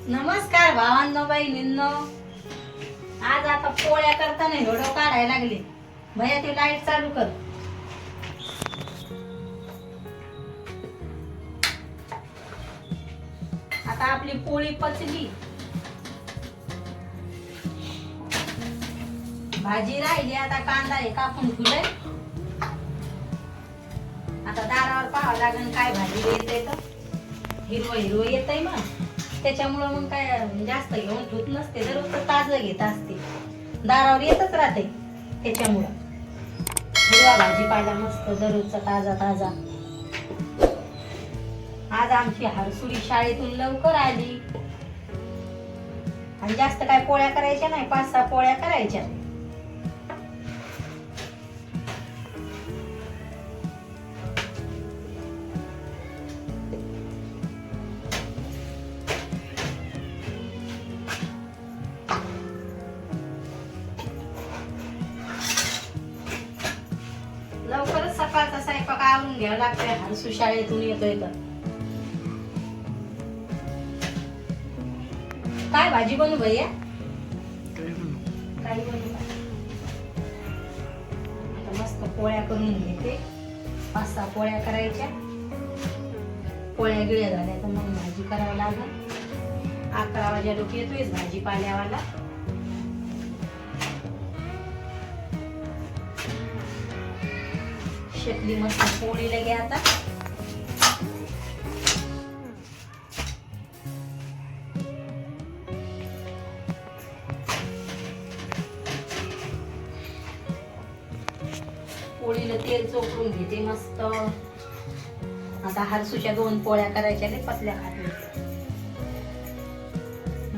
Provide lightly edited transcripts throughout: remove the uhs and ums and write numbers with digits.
नमस्कार भावांनो बहिणींनो. आज आता पोळ्या करताना व्हिडिओ काढायला लागले. भैया ती लाईट चालू कर. आता आपली पोळी पचली. भाजी राहिली, आता कांदा हे कापून ठेवलंय. आता दारावर पाहावं लागेल काय भाजी येते तर. हिरवं हिरवं येतंय मग त्याच्यामुळं मग काय जास्त घेऊन ठेवत नसते, दररोज ताजं घेत असते. दारावर येतच राहते त्याच्यामुळं हिरवा भाजीपाला मस्त दररोजचा ताजा ताजा. आज आमची हरसुरी शाळेतून लवकर आली आणि जास्त काय पोळ्या करायच्या नाही, 5-6 पोळ्या करायच्या. लवकरच सकाळचा स्वयंपाक आवरून घ्यावा लागतोय. हरसू शाळेतून येतोय तर काय भाजी बनवू भैया? काही बनवू का? आता मस्त पोळ्या करून घेते. 5-6 पोळ्या करायच्या. पोळ्या गिळ्या झाल्या तर मग भाजी करावं लागेल. 11 वाजे लोक येतोय भाजीपाल्यावाला. शेतली मस्त पोळी लगे आता. पोळीला तेल चोपडून घेते मस्त. आता हरसूच्या 2 पोळ्या करायच्या, ते पतल्या खाते.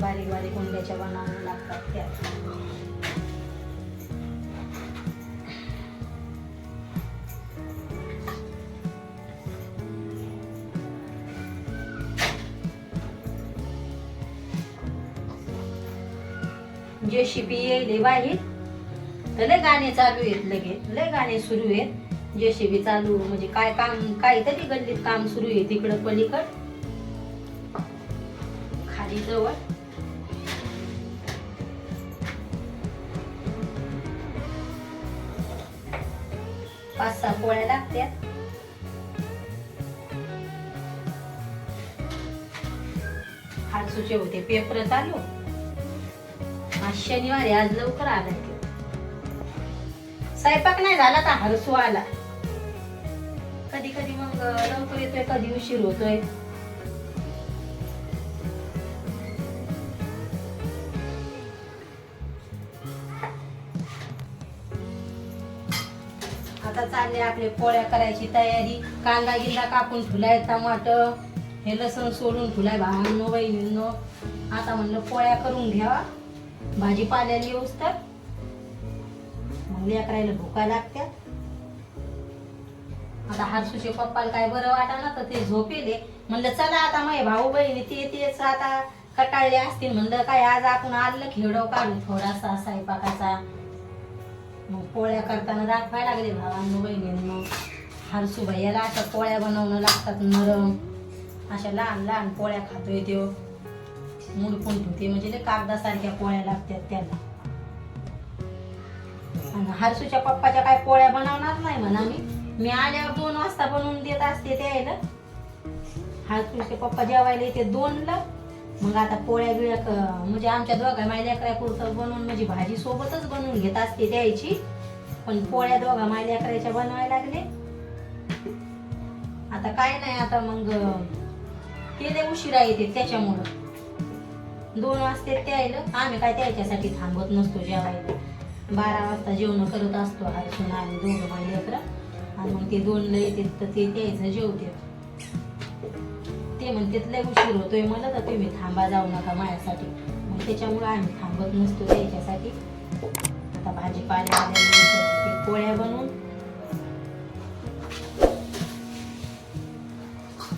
बारीक बारीक कोंड्याच्या बनावं लागतात त्या. जेसीबी येईल बाहेर तर लय गाणे चालू आहेत, लय गाणे सुरू आहेत. जेसीबी चालू म्हणजे काय काम, काहीतरी गल्लीत काम सुरू आहे तिकडं पलीकड खाली जवळ. पाच 6 पोळ्या लागतात. हरसूचे होते पेपर चालू. आज शनिवारी, आज लवकर आला. स्वयंपाक नाही झाला तर हरसू आला. कधी कधी मग लवकर येतोय, कधी उशीर होतोय. आता चालले आपले पोळ्या करायची तयारी. कांदा गिंदा कापून ठुलाय, टमाटर हे लसूण सोडून ठुलाय भावांनो बहिणींनो. आता म्हणलं पोळ्या करून घ्यावा, भाजीपाल्याला येऊस तर मग लेकरायला भुका लागत्या. आता हरसूचे पप्पाला काय बरं वाटाना तर ते झोपेले. म्हणलं चला आता माझे भाऊ बहिणी तेच आता कटाळले असतील. म्हणलं काय आज आपण आलं खेडो काढू थोडासा स्वयंपाकाचा. मग पोळ्या करताना दाखवायला लागले भावांनो बहिणींनो. हरसू भैयाला अशा पोळ्या बनवणं लागतात नरम. अशा लहान लहान पोळ्या खातोय तो. मुडपून ठेवते म्हणजे ते कागदासारख्या पोळ्या लागतात त्याला. आणि हरसूच्या पप्पाच्या काय पोळ्या बनवणार नाही म्हणा मी आल्यावर 2 वाजता बनवून देत असते त्याला. हरसूचे पप्पा जेवायला येते 2ला. मग आता पोळ्या गिळ्या म्हणजे आमच्या दोघा माय लेकरापुरतं बनवून म्हणजे भाजी सोबतच बनवून घेत असते द्यायची. पण पोळ्या दोघा माय लेकराच्या बनवायला लागले. आता काय नाही, आता मग ते उशिरा येते त्याच्यामुळं 2 वाजता त्यायला. आम्ही काय त्याच्यासाठी थांबत नसतो जेवायला. 12 वाजता जेवण करत असतो हरसून आम्ही दोघं माय लेकरं. आणि मग ते 2ला येते तर ते द्यायचं जेवते. ते म्हणते लय उशीर होतोय मला तर तुम्ही थांबा, जाऊ नका माझ्यासाठी. मग त्याच्यामुळे आम्ही थांबत नसतो त्याच्यासाठी. आता भाजीपाल्या पोळ्या बनवून.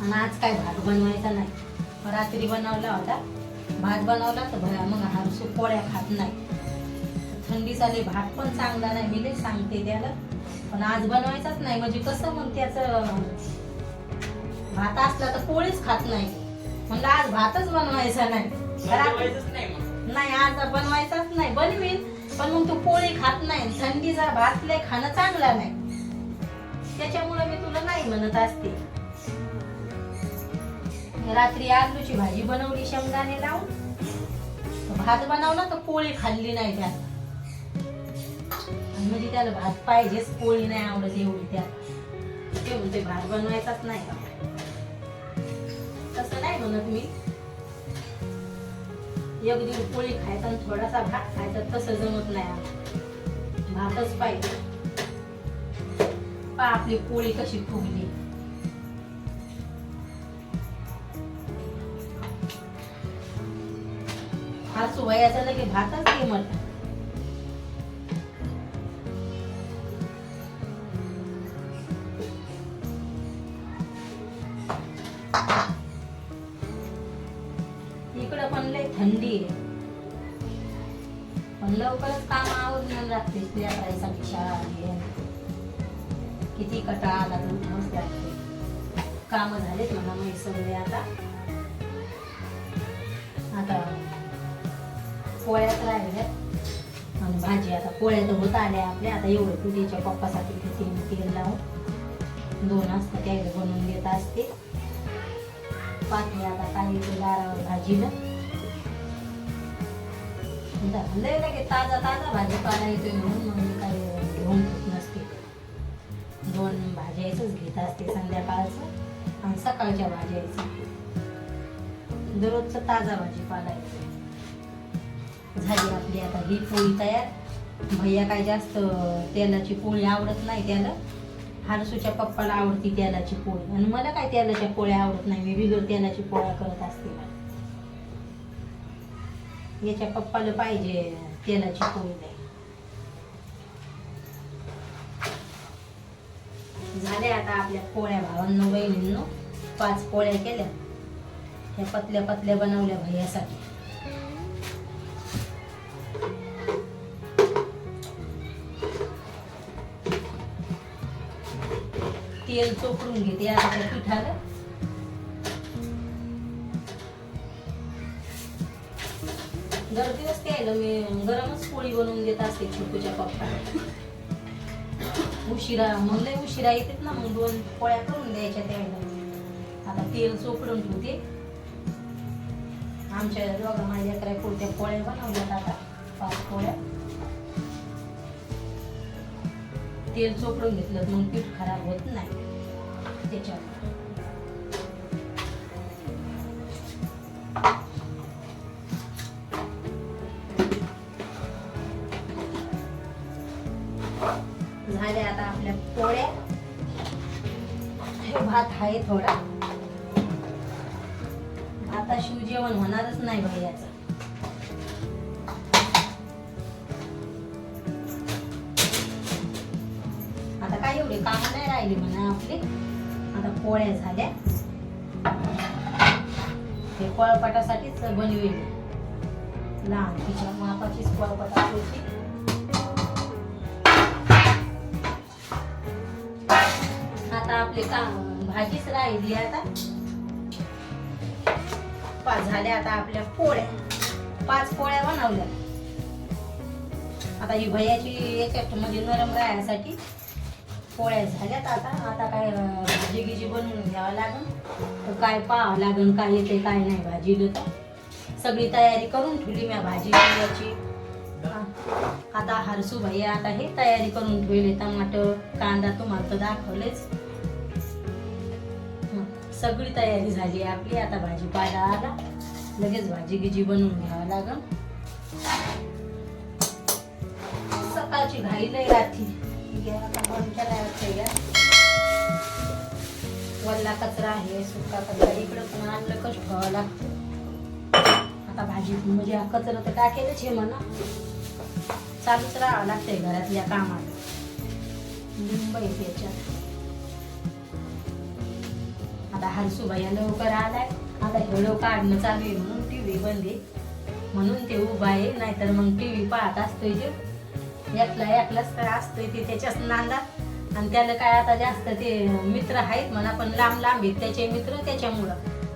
आणि आज काय भात बनवायचा नाही. रात्री बनवला होता भात बनवला तर भया मग हरसू पोळ्या खात नाही. थंडी चालली, भात पण चांगला नाही मी लय सांगते त्याला. पण आज बनवायचाच नाही म्हणजे कसं मग त्याचं भात असला तर पोळीच खात नाही. म्हणलं आज भातच बनवायचा नाही. नाही आज बनवायचाच नाही. बनवीन पण मग तू पोळी खात नाही. थंडीचा भात लय खाणं चांगला नाही. त्याच्यामुळे मी तुला नाही म्हणत असते. रात्री आलूची भाजी बनवली शेंगदाणे लावून. भात बनवला तर पोळी खाल्ली नाही त्याला. म्हणजे त्याला भात पाहिजेच, पोळी नाही आवडत एवढी त्याला. ते म्हणते भात बनवायचाच नाही का. तसं नाही म्हणत मी. एक दिवस पोळी खायचा आणि थोडासा भात खायचा तसं जमत नाही. भातच पाहिजे. पहा आपली पोळी कशी फुगली. हा सुवयाचा लगे भातच घे मला. इकडं पण लय थंडी आहे. पण लवकरच काम आवरून लागते. लेकरांसाठी शाळा आहे. किती कटाळा आला तर उठावंच लागते. काम झालेत म्हणा मग सगळे. आता पोळ्याच राहिल्या आणि भाजी. आता पोळ्या तर होत आल्या आपल्या. आता एवढं कुटीच्या पप्पासाठी तेल लावून 2 वाजता त्याला बनवून देत असते. पाठी आता काही दारावर भाजीला लगे ताजा भाजीपाला येतोय म्हणून मग मी काही घेऊन नसते. 2 भाज्याच घेत असते, संध्याकाळचं आणि सकाळच्या भाज्याचं. दररोजचा ताजा भाजीपाला येतो. झाली आपली आता ही पोळी तयार. भैया काय जास्त तेलाची पोळी आवडत नाही त्याला. हारसूच्या पप्पाला आवडती तेलाची पोळी आणि मला काय तेलाच्या पोळ्या आवडत नाही. मी बिगर तेलाची पोळ्या करत असते. याच्या पप्पाला पाहिजे तेलाची पोळी नाही. झाल्या आता आपल्या पोळ्या भावांनो बहिणींनो. 5 पोळ्या केल्या. ह्या पतल्या पतल्या बनवल्या भैयासाठी. तेल चोपडून घेते आता त्या पिठाला. दर दिवस त्याला मी गरमच पोळी बनवून देत असते छोटूच्या पप्पाला. उशिरा मग लय उशिरा येतात ना, मग 2 पोळ्या करून द्यायच्या त्याला. आता तेल चोपडून ठेवते. आमच्या दोघा माझ्या लेकरा पुरत्या पोळ्या बनवल्यात आता 5 पोळ्या. तेल चोपडून घेतलं मग पीठ खराब होत नाही त्याच्यावर. झाल्या आता आपल्या पोळ्या. हे भात आहे थोडा. आता शिव जेवण होणारच नाही भैयाचं. आता काय एवढे काम नाही राहिले म्हणा आपले. आता पोळ्या झाल्या. हे पोळपाटासाठीच बनवली. लहान तिच्या मापाचीच पोळपाट होती. आता आपले काम भाजीच राहिली. आता 5 झाल्या. आता आपल्या पोळ्या 5 पोळ्या बनवल्या. आता ही भैयाची याच्यात म्हणजे नरम राहण्यासाठी पोळ्या झाल्यात. आता काय भाजी गिजी बनवून घ्यावं लागेल. तर काय पाहावं लागेल काय येते काय नाही भाजीला. तर सगळी तयारी करून ठेवली मी भाजी याची. आता हरसू भैया आता हे तयारी करून ठेवले. टमाटर कांदा तुम्हाला तर दाखवलेच. सगळी तयारी झाली आपली. आता भाजीपाला आला. लगेच भाजी गिजी बनवून घ्यावं लागेल. सकाळची घाई लय राहती. वल्ला कचरा आहे, सुका कचरा इकडं पण आणलं कष्ट ठेवावं लागतं. आता भाजी म्हणजे हा कचरा तर टाकेलच आहे म्हणा. चालूच राहावं लागतंय घरातल्या कामाला. लिंब येते याच्यात. आता हरसू भैया लवकर आलाय. आता व्हिडिओ काढणं चालू आहे म्हणून टीव्ही बंद आहे म्हणून ते उभा आहे. नाहीतर मग टीव्ही पाहत असतोय. ते एकलाच काय असतोय ते त्याच्याच नांदात. आणि त्याला काय आता जास्त ते मित्र आहेत म्हणा पण लांब आहेत त्याचे मित्र. त्याच्यामुळं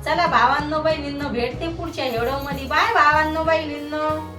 चला भावांनो बहिणींनो, भेटते पुढच्या व्हिडिओ मध्ये. बाय भावांनो बहिणींनो.